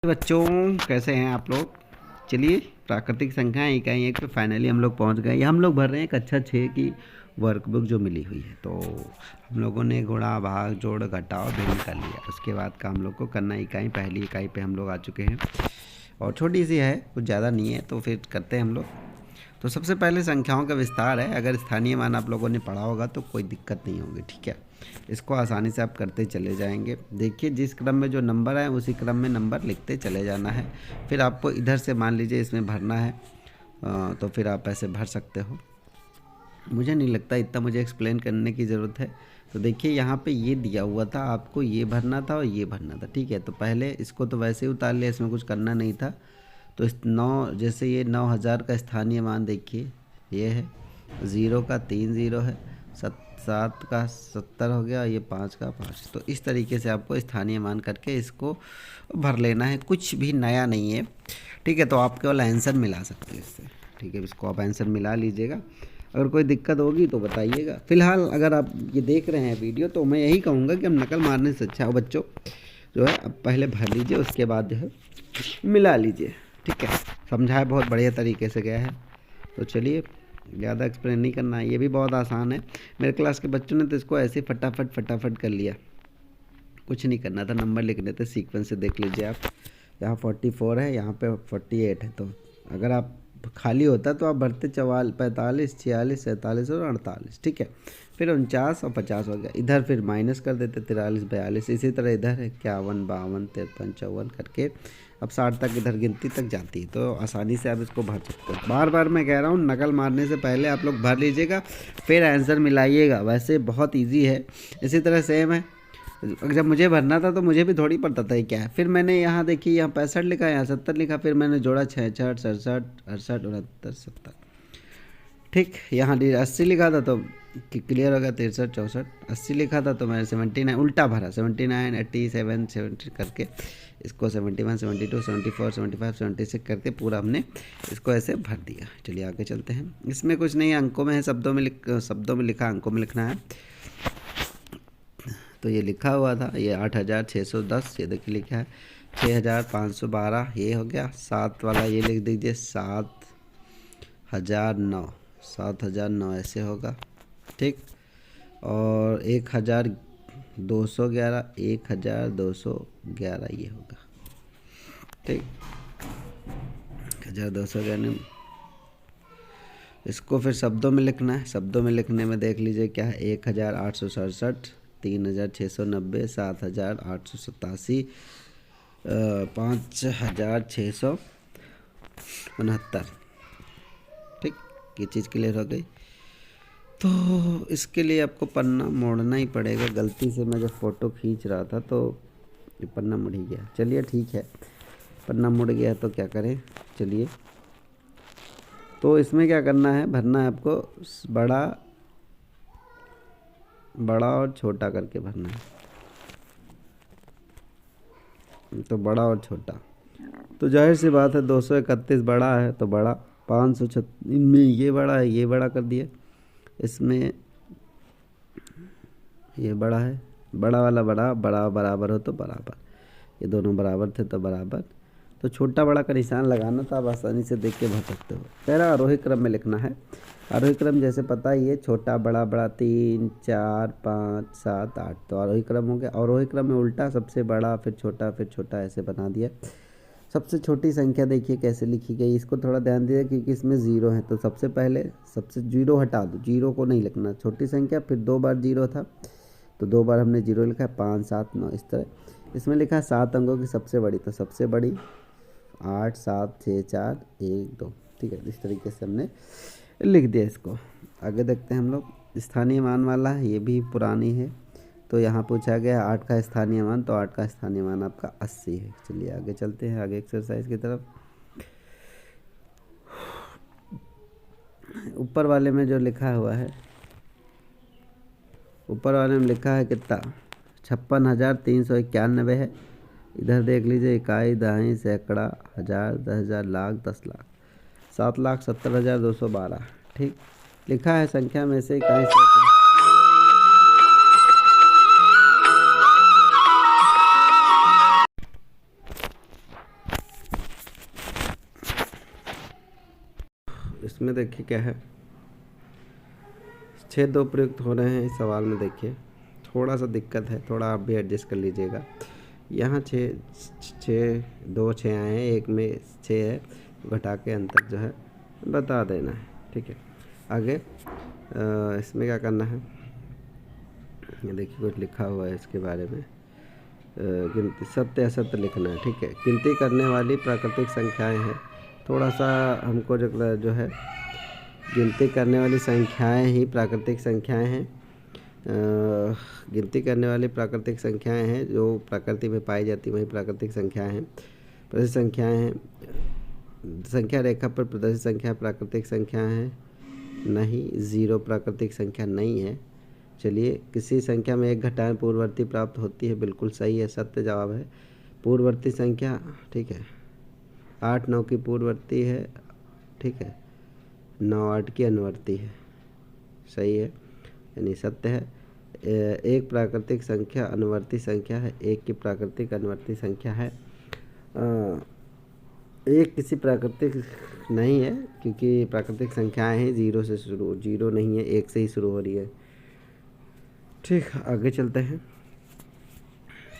बच्चों, कैसे हैं आप लोग। चलिए, प्राकृतिक संख्या इकाई 1 पे फाइनली हम लोग पहुंच गए। हम लोग भर रहे हैं कक्षा 6 की वर्कबुक जो मिली हुई है। तो हम लोगों ने गुणा भाग जोड़ घटाव भिन्न कर लिया। उसके बाद का हम लोग को करना इकाई पहली इकाई पे हम लोग आ चुके हैं और छोटी सी है, कुछ ज़्यादा नहीं है, तो फिर करते हैं हम लोग। तो सबसे पहले संख्याओं का विस्तार है। अगर स्थानीय मान आप लोगों ने पढ़ा होगा तो कोई दिक्कत नहीं होगी, ठीक है। इसको आसानी से आप करते चले जाएंगे। देखिए, जिस क्रम में जो नंबर है उसी क्रम में नंबर लिखते चले जाना है। फिर आपको इधर से मान लीजिए इसमें भरना है, तो फिर आप ऐसे भर सकते हो। मुझे नहीं लगता इतना मुझे एक्सप्लेन करने की ज़रूरत है। तो देखिए, यहाँ पे ये दिया हुआ था, आपको ये भरना था और ये भरना था, ठीक है। तो पहले इसको तो वैसे ही उतार लिया, इसमें कुछ करना नहीं था। तो इस 9, जैसे ये 9000 का स्थानीय मान देखिए, ये है 0 का 3 0 है, 7 का 70 हो गया, ये 5 का 5। तो इस तरीके से आपको स्थानीय मान करके इसको भर लेना है, कुछ भी नया नहीं है, ठीक है। तो आप केवल आंसर मिला सकते हैं इससे, ठीक है। इसको आप आंसर मिला लीजिएगा। अगर कोई दिक्कत होगी तो बताइएगा। फ़िलहाल अगर आप ये देख रहे हैं वीडियो, तो मैं यही कहूँगा कि हम नकल मारने से अच्छा हो बच्चों जो है, अब पहले भर लीजिए, उसके बाद जो है मिला लीजिए, ठीक है। समझाया बहुत बढ़िया तरीके से गया है। तो चलिए, ज़्यादा एक्सप्लेन नहीं करना है, ये भी बहुत आसान है। मेरे क्लास के बच्चों ने तो इसको ऐसे फटाफट कर लिया। कुछ नहीं करना था, नंबर लिखने थे, सीक्वेंस से देख लीजिए आप। यहाँ 44 है, यहाँ पे 48 है। तो अगर आप खाली होता तो आप भरते 45, 46, 47 और 48, ठीक है। फिर 49 और 50 हो गया। इधर फिर माइनस कर देते 43, 42। इसी तरह इधर है 51, 52, 53, 54 करके अब 60 तक इधर गिनती तक जाती है। तो आसानी से आप इसको भर सकते हो। बार बार मैं कह रहा हूँ, नकल मारने से पहले आप लोग भर लीजिएगा, फिर आंसर मिलाइएगा। वैसे बहुत ईजी है। इसी तरह सेम है, जब मुझे भरना था तो मुझे भी थोड़ी पता था ये क्या है। फिर मैंने यहाँ देखिए, यहाँ 65 लिखा, यहाँ 70 लिखा, फिर मैंने जोड़ा 66, 67, 68, 69, 70, ठीक। यहाँ 80 लिखा था तो क्लियर हो गया, 63, 64, 80 लिखा था तो मैंने 79 उल्टा भरा, 79, 87, 70 करके इसको 71, 72, 74, 75, 76 करके पूरा हमने इसको ऐसे भर दिया। चलिए आगे चलते हैं। इसमें कुछ नहीं है, अंकों में है, शब्दों में लिखा, अंकों में लिखना है। तो ये लिखा हुआ था, ये 8610, ये देखिए लिखा है 6512, ये हो गया। 7 वाला ये लिख दीजिए, 7009, 7009 ऐसे होगा, ठीक। और 1211, 1211 ये होगा, ठीक। 1211। इसको फिर शब्दों में लिखना है। शब्दों में लिखने में देख लीजिए क्या है, 1867, 3690, 7887, 5669, ठीक। ये चीज़ क्लियर हो गई। तो इसके लिए आपको पन्ना मोड़ना ही पड़ेगा। गलती से मैं जब फ़ोटो खींच रहा था तो ये पन्ना मुड़ ही गया। चलिए ठीक है, पन्ना मुड़ गया तो क्या करें। चलिए, तो इसमें क्या करना है, भरना है आपको, बड़ा और छोटा करके भरना है। तो बड़ा और छोटा, तो जाहिर सी बात है 231 बड़ा है तो बड़ा, 536 इनमें ये बड़ा है, ये बड़ा कर दिए। इसमें ये बड़ा है, बड़ा वाला बड़ा बराबर हो तो बराबर, ये दोनों बराबर थे तो बराबर। तो छोटा बड़ा का निशान लगाना था, आप आसानी से देख के भर सकते हो। पहला आरोही क्रम में लिखना है। आरोही क्रम जैसे पता ही है, छोटा बड़ा बड़ा, 3, 4, 5, 7, 8, तो आरोही क्रम हो गया। अवरोही क्रम में उल्टा, सबसे बड़ा फिर छोटा ऐसे बना दिया। सबसे छोटी संख्या देखिए कैसे लिखी गई, इसको थोड़ा ध्यान दीजिए क्योंकि इसमें 0 है। तो सबसे पहले सबसे 0 हटा दो, 0 को नहीं लिखना। छोटी संख्या, फिर 2 बार 0 था तो 2 बार हमने 0 लिखा है, 5, 7, 9 इस तरह। इसमें लिखा है 7 अंकों की सबसे बड़ी, तो सबसे बड़ी 8, 7, 6, 4, 1, 2, ठीक है। इस तरीके से हमने लिख दिया इसको। आगे देखते हैं हम लोग। स्थानीय मान वाला है, ये भी पुरानी है। तो यहाँ पूछा गया 8 का स्थानीय मान, तो 8 का स्थानीय मान आपका 80 है। चलिए आगे चलते हैं, आगे एक्सरसाइज की तरफ। ऊपर वाले में जो लिखा हुआ है, ऊपर वाले में लिखा है कितना, 56,391 है। इधर देख लीजिए, इकाई, दहाई, सैकड़ा, हज़ार, 10,000, लाख, 10 लाख, 7,70,212, ठीक। लिखा है संख्या में से इकाई, सैकड़ा। इसमें देखिए क्या है, 6 2 प्रयुक्त हो रहे हैं इस सवाल में। देखिए थोड़ा सा दिक्कत है, थोड़ा आप भी एडजस्ट कर लीजिएगा। यहाँ 2 6 आए हैं, एक में 6 है, घटा के अंतर जो है बता देना है। ठीक है, आगे इसमें क्या करना है, ये देखिए कुछ लिखा हुआ है इसके बारे में। गिनती सत्य असत्य लिखना है। ठीक है, गिनती करने वाली प्राकृतिक संख्याएं हैं। थोड़ा सा हमको जो है गिनती करने वाली संख्याएं ही प्राकृतिक संख्याएं हैं। गिनती करने वाली प्राकृतिक संख्याएं हैं जो प्रकृति में पाई जाती वही प्राकृतिक संख्याएं हैं। प्रदर्शित संख्याएं हैं, संख्या रेखा पर प्रदर्शित संख्या प्राकृतिक संख्या है नहीं, 0 प्राकृतिक संख्या नहीं है। चलिए, किसी संख्या में एक घटाएं पूर्ववर्ती प्राप्त होती है, बिल्कुल सही है, सत्य जवाब है। पूर्ववर्ती संख्या, ठीक है, 8 9 की पूर्ववर्ती है, ठीक है, 9 8 की अनुवर्ती है, सही है, यानी सत्य है। एक प्राकृतिक संख्या अनुवर्ती संख्या है, एक की प्राकृतिक अनुवर्ती संख्या है। एक किसी प्राकृतिक नहीं है, क्योंकि प्राकृतिक संख्याएं हैं 0 से शुरू, 0 नहीं है, 1 से ही शुरू हो रही है। ठीक, आगे चलते हैं।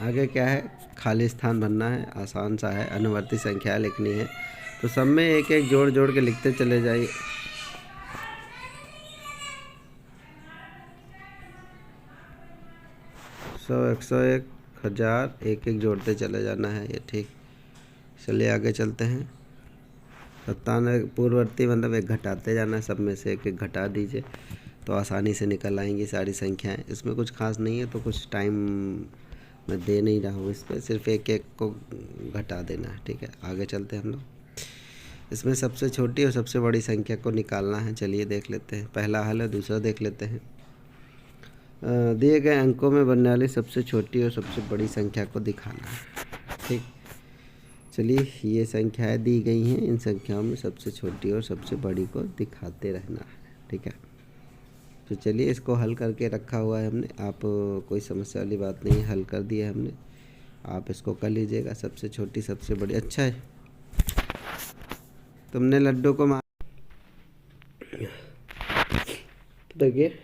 आगे क्या है, खाली स्थान भरना है, आसान सा है, अनुवर्ती संख्या लिखनी है। तो सब में एक एक जोड़ जोड़ के लिखते चले जाइए। सौ 101 1000 एक एक जोड़ते चले जाना है, ये ठीक। चलिए आगे चलते हैं। 97 पूर्ववर्ती मतलब एक घटाते जाना है, सब में से एक एक घटा दीजिए तो आसानी से निकल आएंगी सारी संख्याएं। इसमें कुछ खास नहीं है, तो कुछ टाइम मैं दे नहीं रहा हूँ इस पर, सिर्फ एक एक को घटा देना है। ठीक है, आगे चलते हैं हम लोग। इसमें सबसे छोटी और सबसे बड़ी संख्या को निकालना है। चलिए देख लेते हैं, पहला हल है, दूसरा देख लेते हैं। दिए गए अंकों में बनने वाली सबसे छोटी और सबसे बड़ी संख्या को दिखाना है। ठीक, चलिए ये संख्याएं दी गई हैं, इन संख्याओं में सबसे छोटी और सबसे बड़ी को दिखाते रहना है। ठीक है, तो चलिए इसको हल करके रखा हुआ है हमने, आप कोई समस्या वाली बात नहीं, हल कर दिया है हमने, आप इसको कर लीजिएगा। सबसे छोटी सबसे बड़ी, अच्छा है तुमने लड्डू को मार, देखिए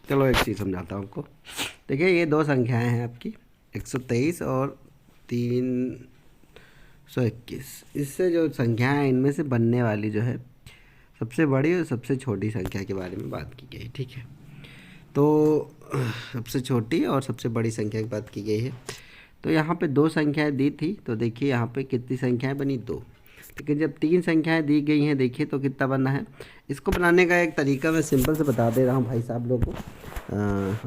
चलो एक चीज़ समझाता हूँ आपको। देखिए ये 2 संख्याएं हैं आपकी, 123 और 321। इससे जो संख्याएं हैं इनमें से बनने वाली जो है सबसे बड़ी और सबसे छोटी संख्या के बारे में बात की गई। ठीक है, तो सबसे छोटी और सबसे बड़ी संख्या की बात की गई है। तो यहाँ पे 2 संख्याएं दी थी, तो देखिए यहाँ पे कितनी संख्याएं बनी, 2। लेकिन जब 3 संख्याएं दी गई हैं, देखिए तो कितना बनना है। इसको बनाने का एक तरीका मैं सिंपल से बता दे रहा हूँ भाई साहब लोगों को,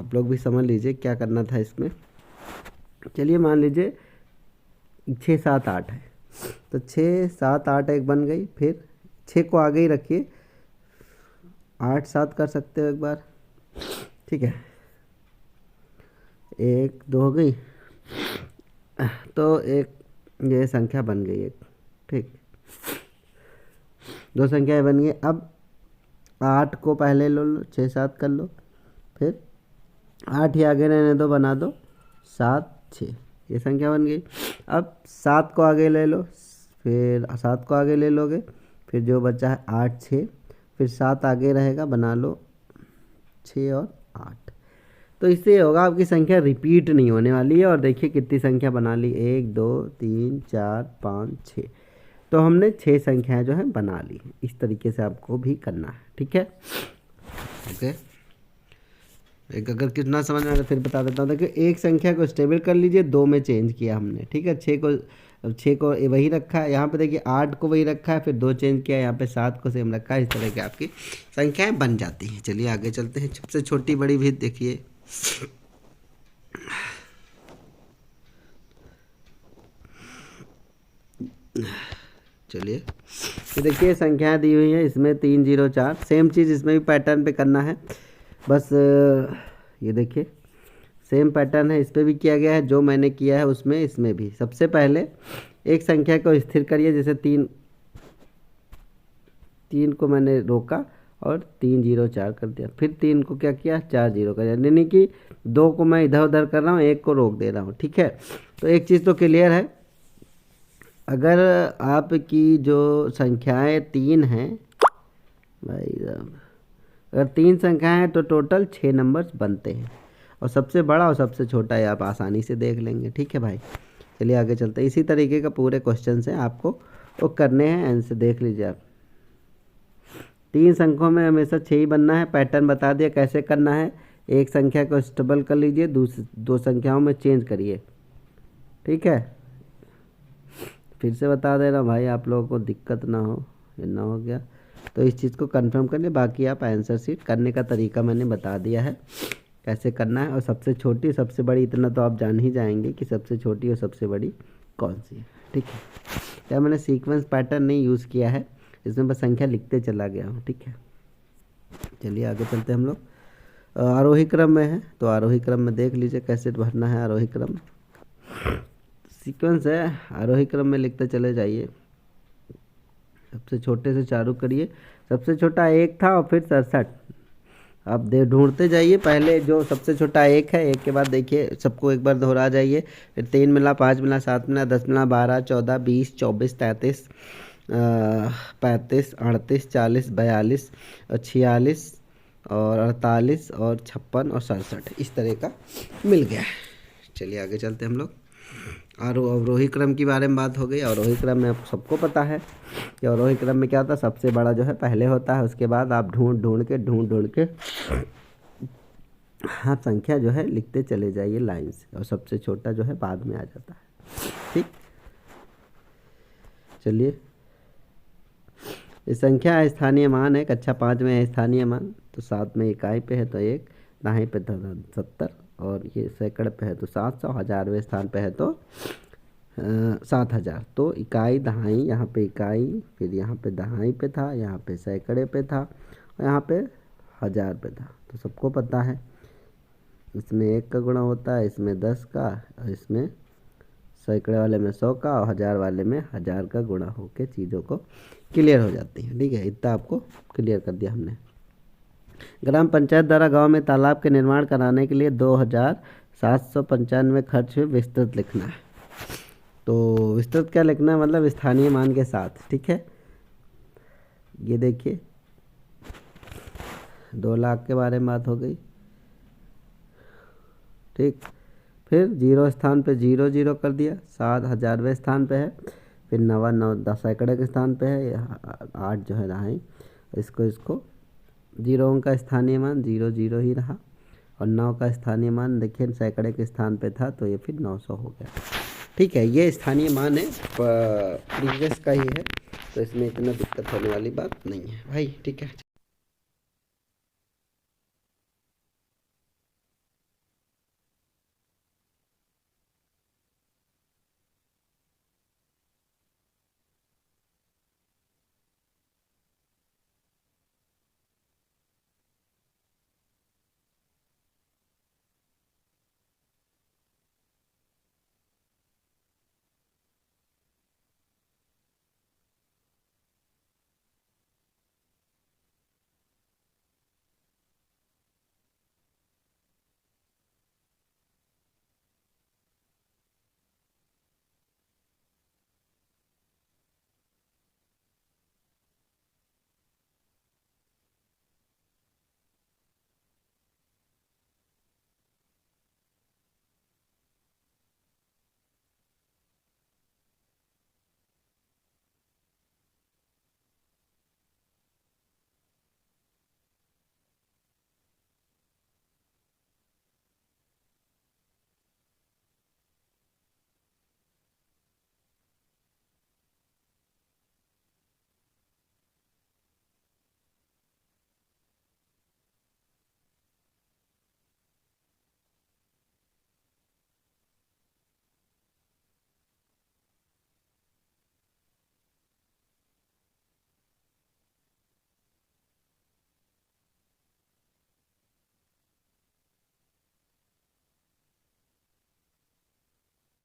आप लोग भी समझ लीजिए क्या करना था इसमें। चलिए मान लीजिए 6 7 8 है, तो 6 7 8 एक बन गई, फिर 6 को आगे ही रखिए, 8 7 कर सकते हो एक बार। ठीक है, 1 2 हो गई, तो एक ये संख्या बन गई एक। ठीक, 2 संख्याएं बन गई। अब 8 को पहले लो, 6 7 कर लो, फिर 8 ही आगे रहने दो, बना दो 7 6, ये संख्या बन गई। अब 7 को आगे ले लो, फिर 7 को आगे ले लोगे, फिर जो बचा है 8 6, फिर 7 आगे रहेगा, बना लो 6 और 8। तो इससे ये होगा आपकी संख्या रिपीट नहीं होने वाली है। और देखिए कितनी संख्या बना ली, 1 2 3 4 5 6, तो हमने 6 संख्याएं जो है बना ली। इस तरीके से आपको भी करना है। ठीक है, ओके। एक अगर कितना समझ में आया फिर बता देता हूँ। देखिए एक संख्या को स्टेबल कर लीजिए, 2 में चेंज किया हमने। ठीक है, 6 को वही रखा है, यहाँ पे देखिए 8 को वही रखा है, फिर 2 चेंज किया, यहाँ पे 7 को सेम रखा है। इस तरह की आपकी संख्याएं बन जाती हैं। चलिए आगे चलते हैं। सबसे छोटी बड़ी भी देखिए, चलिए तो देखिए संख्याएं दी हुई हैं, इसमें 3 0 4, सेम चीज़ इसमें भी पैटर्न पे करना है। बस ये देखिए सेम पैटर्न है, इस पर भी किया गया है जो मैंने किया है उसमें, इसमें भी। सबसे पहले एक संख्या को स्थिर करिए, जैसे 3 को मैंने रोका और 3 0 4 कर दिया, फिर 3 को क्या किया 4 0 कर दिया, यानी कि 2 को मैं इधर उधर कर रहा हूँ, 1 को रोक दे रहा हूँ। ठीक है, तो एक चीज़ तो क्लियर है, अगर आपकी जो संख्याएं 3 हैं भाई साहब, अगर 3 संख्याएं हैं तो टोटल 6 नंबर्स बनते हैं, और सबसे बड़ा और सबसे छोटा ये आप आसानी से देख लेंगे। ठीक है भाई, चलिए आगे चलते हैं। इसी तरीके का पूरे क्वेश्चन हैं आपको वो करने हैं, आंसर देख लीजिए आप। 3 संख्याओं में हमेशा 6 ही बनना है, पैटर्न बता दिया कैसे करना है। एक संख्या को स्टेबल कर लीजिए, दो संख्याओं में चेंज करिए। ठीक है, फिर से बता दे रहा हूँ भाई, आप लोगों को दिक्कत ना हो, ये ना हो गया तो इस चीज़ को कंफर्म कर ले। बाकी आप आंसर शीट करने का तरीका मैंने बता दिया है कैसे करना है। और सबसे छोटी सबसे बड़ी इतना तो आप जान ही जाएंगे कि सबसे छोटी और सबसे बड़ी कौन सी है। ठीक है, क्या मैंने सीक्वेंस पैटर्न नहीं यूज़ किया है, इसमें बस संख्या लिखते चला गया हूँ। ठीक है, चलिए आगे चलते हैं हम लोग। आरोही क्रम में है तो आरोही क्रम में देख लीजिए कैसे भरना है। आरोही क्रम सीक्वेंस है, आरोही क्रम में लिखते चले जाइए। सबसे छोटे से चालू करिए, सबसे छोटा 1 था और फिर 67। अब ढूंढते जाइए, पहले जो सबसे छोटा 1 है, 1 के बाद देखिए सबको एक बार दोहरा जाइए। फिर 3 मिला, 5 मिला, 7 मिला, 10 मिला, 12, 14, 20, 24, 33, 35, 38, 40, 42 और 46 और 48 और 56 और 67, इस तरह का मिल गया है। चलिए आगे चलते हैं हम लोग। अवरोही क्रम की बारे में बात हो गई। अवरोही क्रम में सबको पता है कि अवरोही क्रम में क्या होता है, सबसे बड़ा जो है पहले होता है, उसके बाद आप ढूंढ के हाँ संख्या जो है लिखते चले जाइए लाइन से, और सबसे छोटा जो है बाद में आ जाता है। ठीक, चलिए ये संख्या स्थानीय मान है, कक्षा 5 में है स्थानीय मान, तो 7 में इकाई पे है तो 1, दहाई पे 70, और ये सैकड़ पे है तो 700, हजारवें स्थान पे है तो 7000। तो इकाई दहाई, यहाँ पे इकाई, फिर यहाँ पे दहाई पे था, यहाँ पे सैकड़े पे था, और यहाँ पे हजार पे था। तो सबको पता है इसमें 1 का गुणा होता है, इसमें 10 का, और इसमें सैकड़े वाले में 100 का, और हजार वाले में 1000 का गुणा होके चीज़ों को क्लियर हो जाती है। ठीक है, इतना आपको क्लियर कर दिया हमने। ग्राम पंचायत द्वारा गांव में तालाब के निर्माण कराने के लिए 2795 खर्च हुए, विस्तृत लिखना है। तो विस्तृत क्या लिखना है, मतलब स्थानीय मान के साथ। ठीक है, ये देखिए 2 लाख के बारे में बात हो गई। ठीक, फिर 0 स्थान पे 0 0 कर दिया, 7 हजारवें स्थान पे है, फिर 9 10 सैकड़े के स्थान पे है, 8 जो है दहाई, इसको 0 का स्थानीय मान 0 0 ही रहा, और 9 का स्थानीय मान देखिए सैकड़े के स्थान पे था तो ये फिर 900 हो गया। ठीक है, ये स्थानीय मान है, प्रीवियस का ही है, तो इसमें इतना दिक्कत होने वाली बात नहीं है भाई। ठीक है।